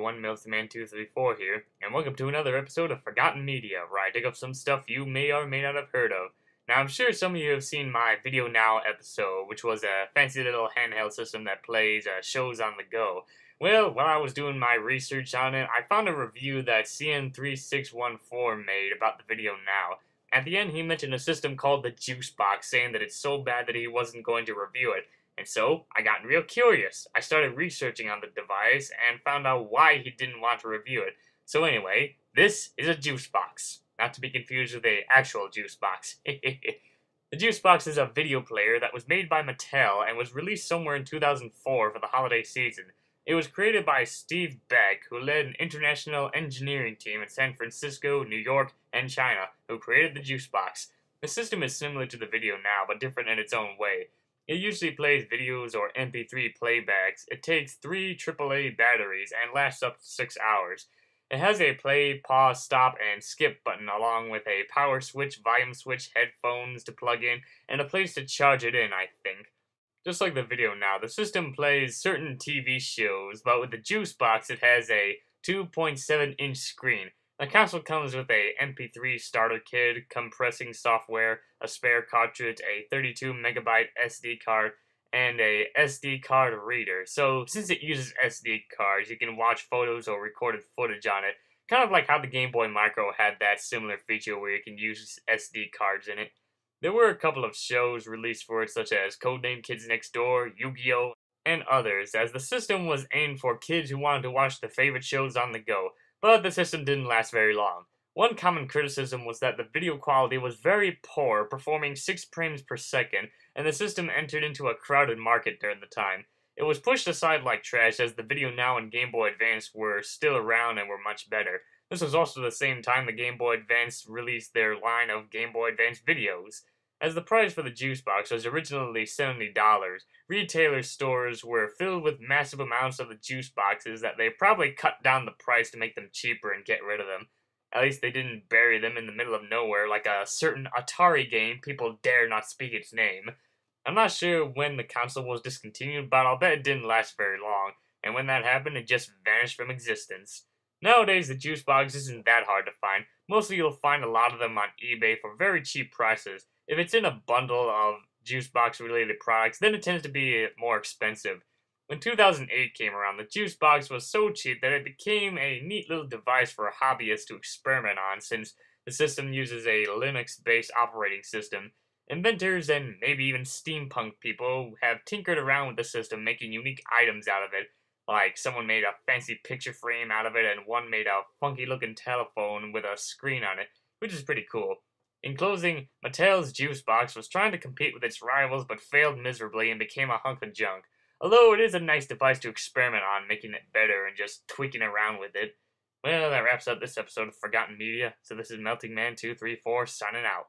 everyone, MiltonMan234 here, and welcome to another episode of Forgotten Media, where I dig up some stuff you may or may not have heard of. Now, I'm sure some of you have seen my VideoNow episode, which was a fancy little handheld system that plays shows on the go. Well, while I was doing my research on it, I found a review that CN3614 made about the VideoNow. At the end, he mentioned a system called the Juice Box, saying that it's so bad that he wasn't going to review it. And so, I got real curious. I started researching on the device and found out why he didn't want to review it. So anyway, this is a juice box. Not to be confused with an actual juice box. The juice box is a video player that was made by Mattel and was released somewhere in 2004 for the holiday season. It was created by Steve Beck, who led an international engineering team in San Francisco, New York, and China, who created the juice box. The system is similar to the VideoNow, but different in its own way. It usually plays videos or MP3 playbacks. It takes 3 AAA batteries and lasts up to 6 hours. It has a play, pause, stop, and skip button along with a power switch, volume switch, headphones to plug in, and a place to charge it in, I think. Just like the VideoNow, the system plays certain TV shows, but with the Juice Box it has a 2.7-inch screen. The console comes with a MP3 starter kit, compressing software, a spare cartridge, a 32MB SD card, and a SD card reader. So, since it uses SD cards, you can watch photos or recorded footage on it. Kind of like how the Game Boy Micro had that similar feature where you can use SD cards in it. There were a couple of shows released for it, such as Codename Kids Next Door, Yu-Gi-Oh!, and others, as the system was aimed for kids who wanted to watch their favorite shows on the go. But the system didn't last very long. One common criticism was that the video quality was very poor, performing 6 frames per second, and the system entered into a crowded market during the time. It was pushed aside like trash, as the VideoNow and Game Boy Advance were still around and were much better. This was also the same time the Game Boy Advance released their line of Game Boy Advance videos. As the price for the juice box was originally $70, retailer stores were filled with massive amounts of the juice boxes that they probably cut down the price to make them cheaper and get rid of them. At least they didn't bury them in the middle of nowhere like a certain Atari game people dare not speak its name. I'm not sure when the console was discontinued, but I'll bet it didn't last very long, and when that happened, it just vanished from existence. Nowadays, the juice box isn't that hard to find. Mostly you'll find a lot of them on eBay for very cheap prices. If it's in a bundle of juice box related products, then it tends to be more expensive. When 2008 came around, the juice box was so cheap that it became a neat little device for hobbyists to experiment on, since the system uses a Linux-based operating system. Inventors and maybe even steampunk people have tinkered around with the system, making unique items out of it. Like, someone made a fancy picture frame out of it, and one made a funky-looking telephone with a screen on it, which is pretty cool. In closing, Mattel's Juice Box was trying to compete with its rivals but failed miserably and became a hunk of junk. Although it is a nice device to experiment on, making it better and just tweaking around with it. Well, that wraps up this episode of Forgotten Media, so this is Melting Man 234 signing out.